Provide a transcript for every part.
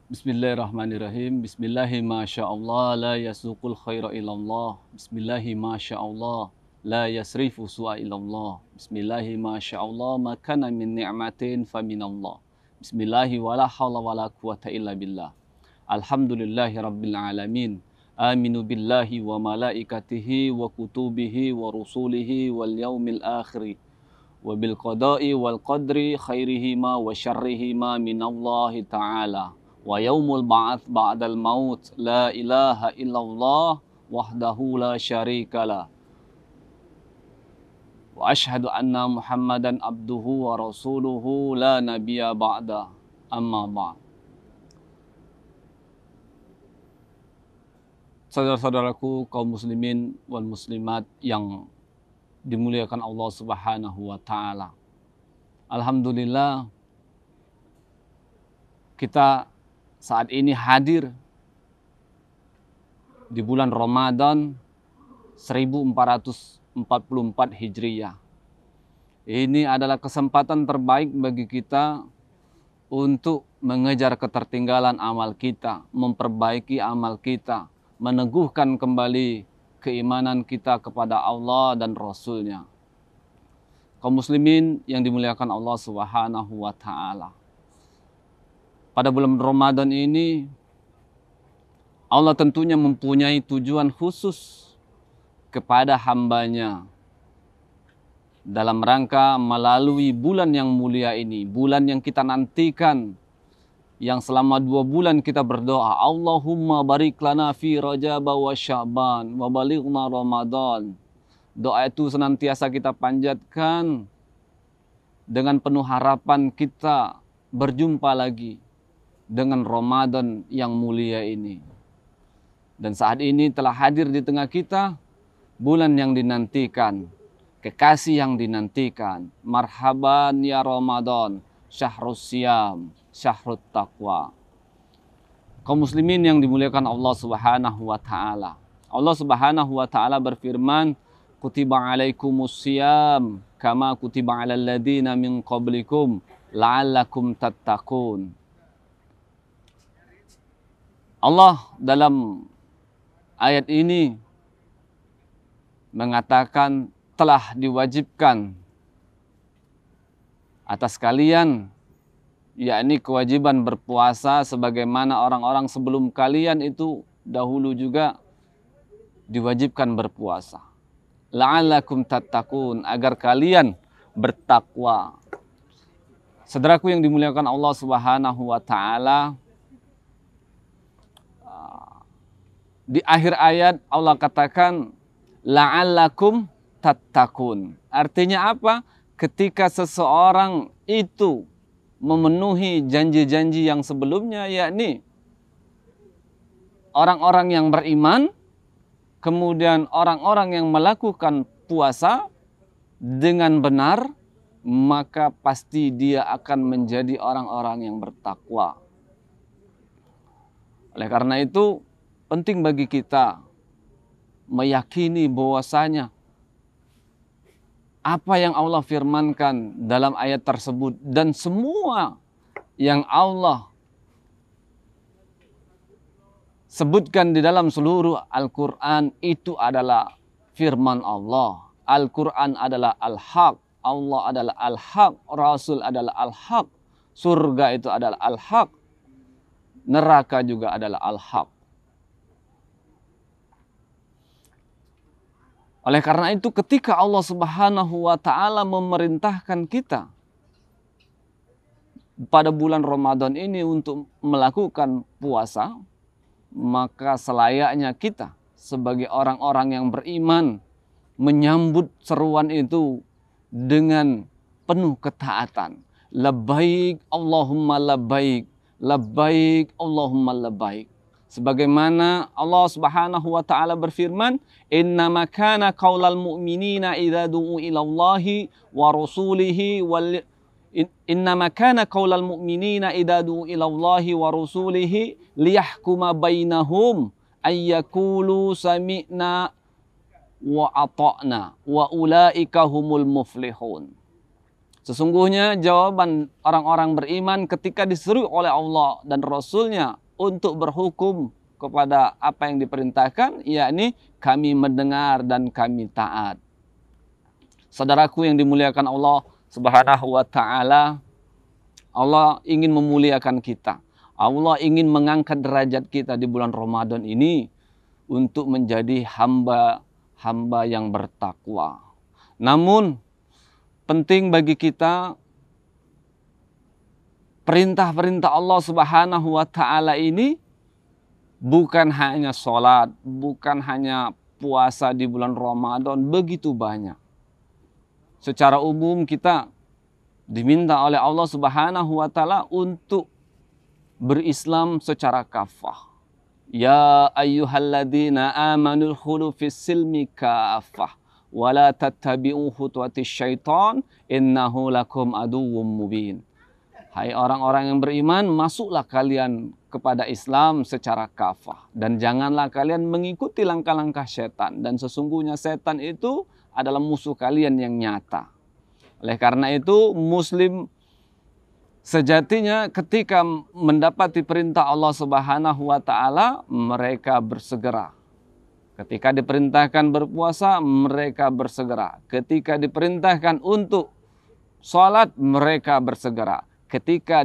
Bismillahirrahmanirrahim. Bismillahi masyaallah la yasuqul khaira ilallah. Bismillahi masyaallah la yasrifu su'a ilallah. Bismillahi masyaallah ma kana min ni'matin faminallah. Bismillahi wala hawla wala quwata illa billah. Alhamdulillahi rabbil alamin. Aminu billahi wa malaikatihi wa kutubihi wa rusulihi wal yaumil akhir. Wa bil qada'i wal qadri khairihi ma wa syarrihi ma minallahi ta'ala. Wa yaumul ba'ats ba'dal maut la ilaha illallah wahdahu la syarikalah. Wa ashhadu anna Muhammadan abduhu wa rasuluhu la nabiyya ba'da. Amma ba'd. Saudara-saudaraku kaum muslimin wal muslimat yang dimuliakan Allah Subhanahu wa taala. Alhamdulillah kita saat ini hadir di bulan Ramadan 1444 Hijriyah. Ini adalah kesempatan terbaik bagi kita untuk mengejar ketertinggalan amal kita, memperbaiki amal kita, meneguhkan kembali keimanan kita kepada Allah dan Rasul-Nya. Kaum muslimin yang dimuliakan Allah Subhanahu wa taala. Pada bulan Ramadan ini Allah tentunya mempunyai tujuan khusus kepada hambanya dalam rangka melalui bulan yang mulia ini, bulan yang kita nantikan, yang selama 2 bulan kita berdoa, Allahumma barik lana fi Rajab wa Sya'ban wa balighna Ramadan. Doa itu senantiasa kita panjatkan dengan penuh harapan kita berjumpa lagi dengan Ramadan yang mulia ini. Dan saat ini telah hadir di tengah kita bulan yang dinantikan, kekasih yang dinantikan. Marhaban ya Ramadan, syahrus siyam, syahrut taqwa. Kaum muslimin yang dimuliakan Allah Subhanahu wa taala. Allah Subhanahu wa taala berfirman, kutiba alaikumus siyam kama kutiba alal ladzina min qablikum la'allakum tattaqun. Allah dalam ayat ini mengatakan telah diwajibkan atas kalian, yakni kewajiban berpuasa sebagaimana orang-orang sebelum kalian itu dahulu juga diwajibkan berpuasa. La'allakum tattaqun, agar kalian bertakwa. Saudaraku yang dimuliakan Allah Subhanahu wa taala, di akhir ayat Allah katakan la'allakum tattaqun. Artinya apa? Ketika seseorang itu memenuhi janji-janji yang sebelumnya, yakni orang-orang yang beriman, kemudian orang-orang yang melakukan puasa dengan benar, maka pasti dia akan menjadi orang-orang yang bertakwa. Oleh karena itu penting bagi kita meyakini bahwasanya apa yang Allah firmankan dalam ayat tersebut dan semua yang Allah sebutkan di dalam seluruh Al-Quran itu adalah firman Allah. Al-Quran adalah al-haq, Allah adalah al-haq, Rasul adalah al-haq, surga itu adalah al-haq, neraka juga adalah al-haq. Oleh karena itu ketika Allah Subhanahu wa taala memerintahkan kita pada bulan Ramadan ini untuk melakukan puasa, maka selayaknya kita sebagai orang-orang yang beriman menyambut seruan itu dengan penuh ketaatan. Labbaik Allahumma labbaik, labbaik Allahumma labbaik. Sebagaimana Allah Subhanahu wa taala berfirman, "Innama kana qaulal mu'minina idza du'u ila Allahi wa rasulihi wal innama kana qaulal mu'minina idza du'u ila Allahi wa rasulihi liyahkuma bainahum ay yaqulu sami'na wa ata'na wa ulaika humul muflihun." Sesungguhnya jawaban orang-orang beriman ketika disuruh oleh Allah dan Rasul-Nya untuk berhukum kepada apa yang diperintahkan, yakni kami mendengar dan kami taat. Saudaraku yang dimuliakan Allah Subhanahu wa Ta'ala, Allah ingin memuliakan kita. Allah ingin mengangkat derajat kita di bulan Ramadan ini untuk menjadi hamba-hamba yang bertakwa. Namun penting bagi kita perintah-perintah Allah Subhanahu wa Ta'ala ini bukan hanya sholat, bukan hanya puasa di bulan Ramadan, begitu banyak. Secara umum kita diminta oleh Allah Subhanahu wa Ta'ala untuk berislam secara kafah. Ya ayyuhalladzina amanu khulu fis silmi kafah wala tattabi'u khutuwatis syaitan innahu lakum aduwwum mubin. Hai orang-orang yang beriman, masuklah kalian kepada Islam secara kafah dan janganlah kalian mengikuti langkah-langkah setan, dan sesungguhnya setan itu adalah musuh kalian yang nyata. Oleh karena itu, muslim sejatinya ketika mendapati perintah Allah Subhanahu wa Ta'ala, mereka bersegera. Ketika diperintahkan berpuasa, mereka bersegera. Ketika diperintahkan untuk sholat, mereka bersegera. Ketika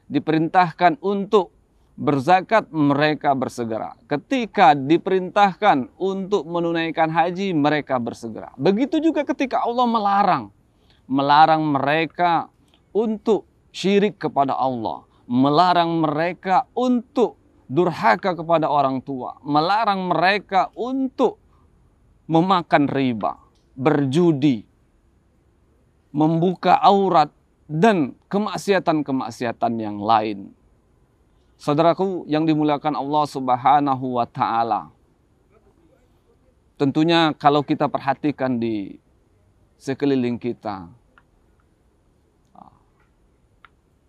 diperintahkan untuk berzakat, mereka bersegera. Ketika diperintahkan untuk menunaikan haji, mereka bersegera. Begitu juga ketika Allah melarang mereka untuk syirik kepada Allah, melarang mereka untuk durhaka kepada orang tua, melarang mereka untuk memakan riba, berjudi, membuka aurat, dan kemaksiatan-kemaksiatan yang lain. Saudaraku yang dimuliakan Allah Subhanahu wa Ta'ala, tentunya kalau kita perhatikan di sekeliling kita,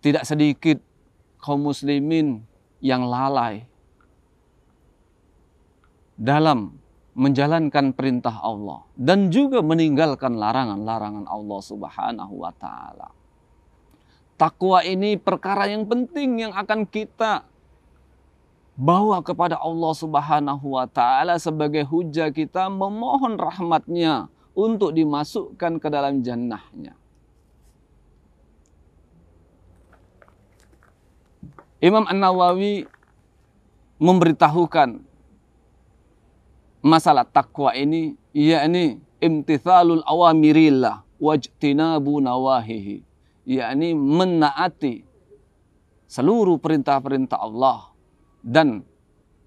tidak sedikit kaum muslimin yang lalai dalam menjalankan perintah Allah dan juga meninggalkan larangan-larangan Allah Subhanahu wa Ta'ala. Takwa ini perkara yang penting yang akan kita bawa kepada Allah Subhanahu wa Ta'ala sebagai hujah kita memohon rahmatnya untuk dimasukkan ke dalam jannahnya. Imam An-Nawawi memberitahukan masalah takwa ini, yakni imtithalul awamirillah wajtinabu nawahihi, yakni menaati seluruh perintah-perintah Allah dan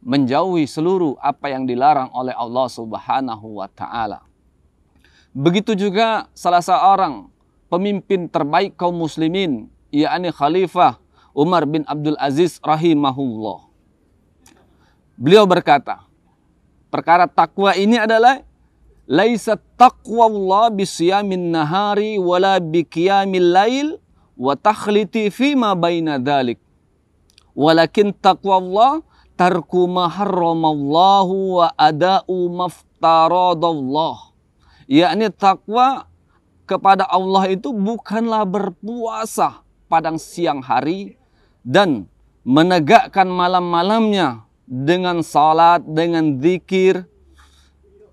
menjauhi seluruh apa yang dilarang oleh Allah Subhanahu wa Ta'ala. Begitu juga salah seorang pemimpin terbaik kaum muslimin, yakni Khalifah Umar bin Abdul Aziz rahimahullah. Beliau berkata, perkara takwa ini adalah laisa taqwallah bisiyamin nahari wala biqiyamil lail wa takhliti fima baina dzalik. Walakin taqwallah tarku ma harramallahu wa ada'u maftaradallah. Yakni takwa kepada Allah itu bukanlah berpuasa pada siang hari dan menegakkan malam-malamnya dengan salat, dengan zikir,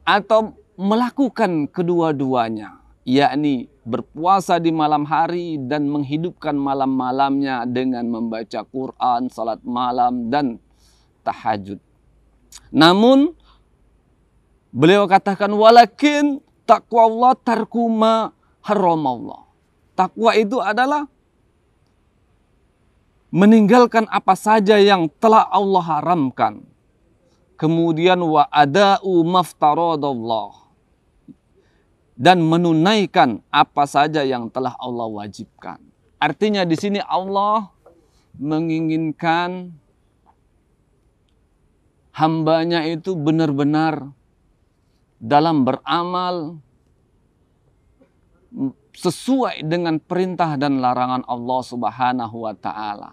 atau melakukan kedua-duanya, yakni berpuasa di malam hari dan menghidupkan malam-malamnya dengan membaca Quran, salat malam, dan tahajud. Namun, beliau katakan, walakin taqwa Allah tarkuma haramallah. Takwa itu adalah meninggalkan apa saja yang telah Allah haramkan. Kemudian wa ada'u maftaradallah, dan menunaikan apa saja yang telah Allah wajibkan. Artinya di sini Allah menginginkan hambanya itu benar-benar dalam beramal sesuai dengan perintah dan larangan Allah Subhanahu wa Ta'ala.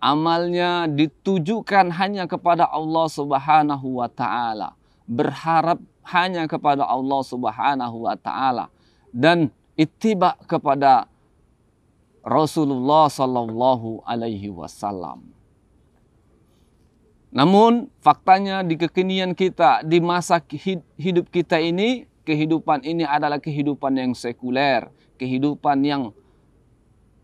Amalnya ditujukan hanya kepada Allah Subhanahu wa Ta'ala, berharap hanya kepada Allah Subhanahu wa Ta'ala, dan ittiba kepada Rasulullah Sallallahu Alaihi Wasallam. Namun faktanya di kekinian kita, di masa hidup kita ini, kehidupan ini adalah kehidupan yang sekuler, kehidupan yang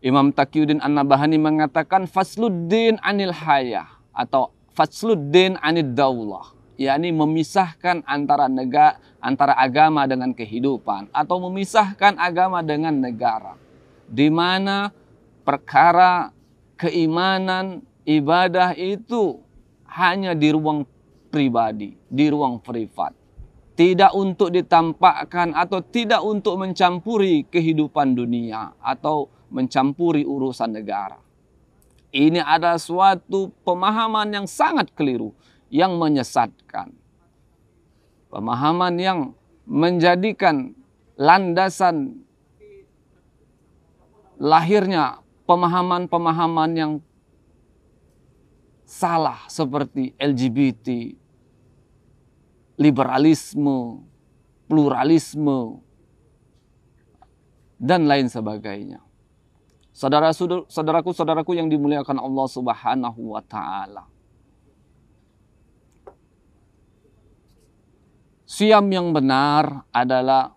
Imam Taqiyuddin An-Nabhani mengatakan fasluddin anil hayah atau fasluddin anid daulah, yakni memisahkan antara agama dengan kehidupan atau memisahkan agama dengan negara, di mana perkara keimanan ibadah itu hanya di ruang pribadi, di ruang privat, tidak untuk ditampakkan atau tidak untuk mencampuri kehidupan dunia atau mencampuri urusan negara. Ini adalah suatu pemahaman yang sangat keliru, yang menyesatkan. Pemahaman yang menjadikan landasan lahirnya pemahaman-pemahaman yang salah seperti LGBT, liberalisme, pluralisme, dan lain sebagainya. Saudaraku yang dimuliakan Allah Subhanahu wa Ta'ala. Siam yang benar adalah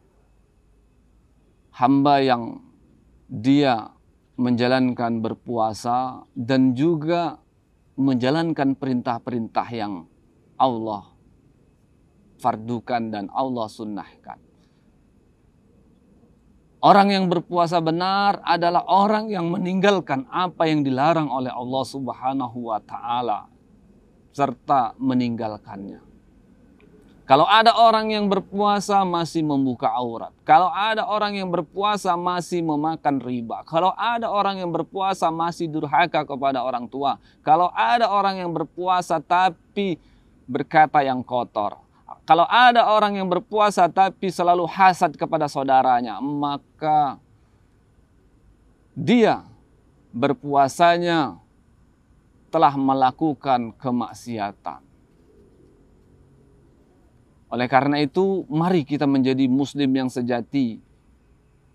hamba yang dia menjalankan berpuasa dan juga menjalankan perintah-perintah yang Allah fardukan dan Allah sunnahkan. Orang yang berpuasa benar adalah orang yang meninggalkan apa yang dilarang oleh Allah Subhanahu wa Ta'ala serta meninggalkannya. Kalau ada orang yang berpuasa masih membuka aurat, kalau ada orang yang berpuasa masih memakan riba, kalau ada orang yang berpuasa masih durhaka kepada orang tua, kalau ada orang yang berpuasa tapi berkata yang kotor, kalau ada orang yang berpuasa tapi selalu hasad kepada saudaranya, maka dia berpuasanya telah melakukan kemaksiatan. Oleh karena itu, mari kita menjadi muslim yang sejati.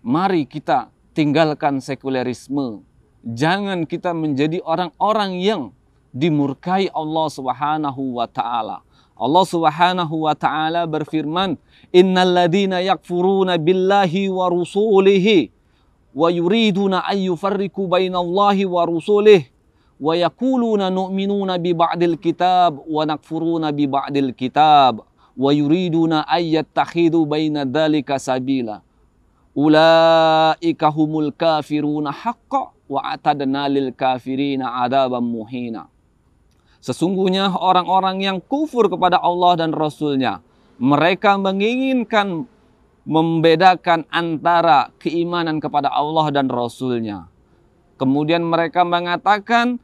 Mari kita tinggalkan sekulerisme. Jangan kita menjadi orang-orang yang dimurkai Allah Subhanahu wa Ta'ala. Allah Subhanahu wa Ta'ala berfirman, "Innal ladzina yakfuruna billahi wa rusulihi wa yuriduna an yufarriqu bainallahi wa rusulihi wa yaquluna nu'minuna bi ba'dil kitab wa nakfuruna bi ba'dil kitab wa yuriduna an yattakhidhu baina dzalika sabila. Ulaika humul kafiruna haqqan wa atadna lil kafirina adzaban muhina." Sesungguhnya orang-orang yang kufur kepada Allah dan Rasul-Nya, mereka menginginkan membedakan antara keimanan kepada Allah dan Rasul-Nya. Kemudian mereka mengatakan,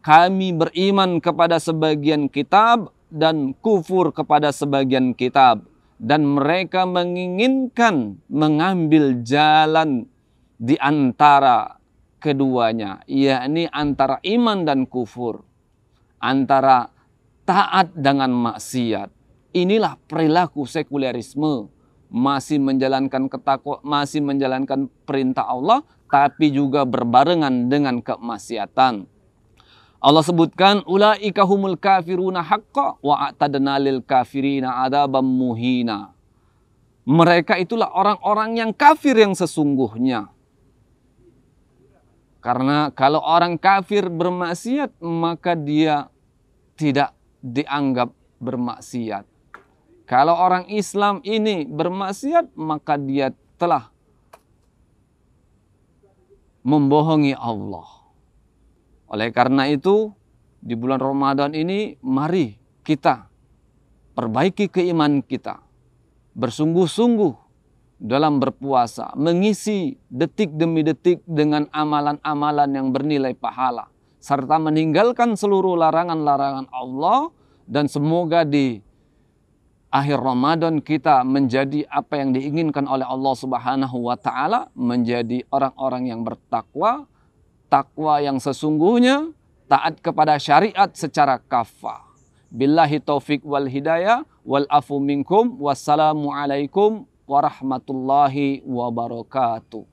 kami beriman kepada sebagian kitab dan kufur kepada sebagian kitab. Dan mereka menginginkan mengambil jalan di antara keduanya, yakni antara iman dan kufur, antara taat dengan maksiat. Inilah perilaku sekulerisme, masih menjalankan masih menjalankan perintah Allah, tapi juga berbarengan dengan kemaksiatan. Allah sebutkan, ulaika humul kafiruna haqqan wa a'tadna lil kafirina adzaban muhina. Mereka itulah orang-orang yang kafir yang sesungguhnya. Karena kalau orang kafir bermaksiat, maka dia tidak dianggap bermaksiat. Kalau orang Islam ini bermaksiat, maka dia telah membohongi Allah. Oleh karena itu, di bulan Ramadan ini, mari kita perbaiki keimanan kita. Bersungguh-sungguh dalam berpuasa, mengisi detik demi detik dengan amalan-amalan yang bernilai pahala, serta meninggalkan seluruh larangan-larangan Allah, dan semoga di akhir Ramadan kita menjadi apa yang diinginkan oleh Allah Subhanahu wa Ta'ala, menjadi orang-orang yang bertakwa, takwa yang sesungguhnya, taat kepada syariat secara kafah. Billahi taufik wal hidayah wal afu minkum. Wassalamualaikum warahmatullahi wabarakatuh.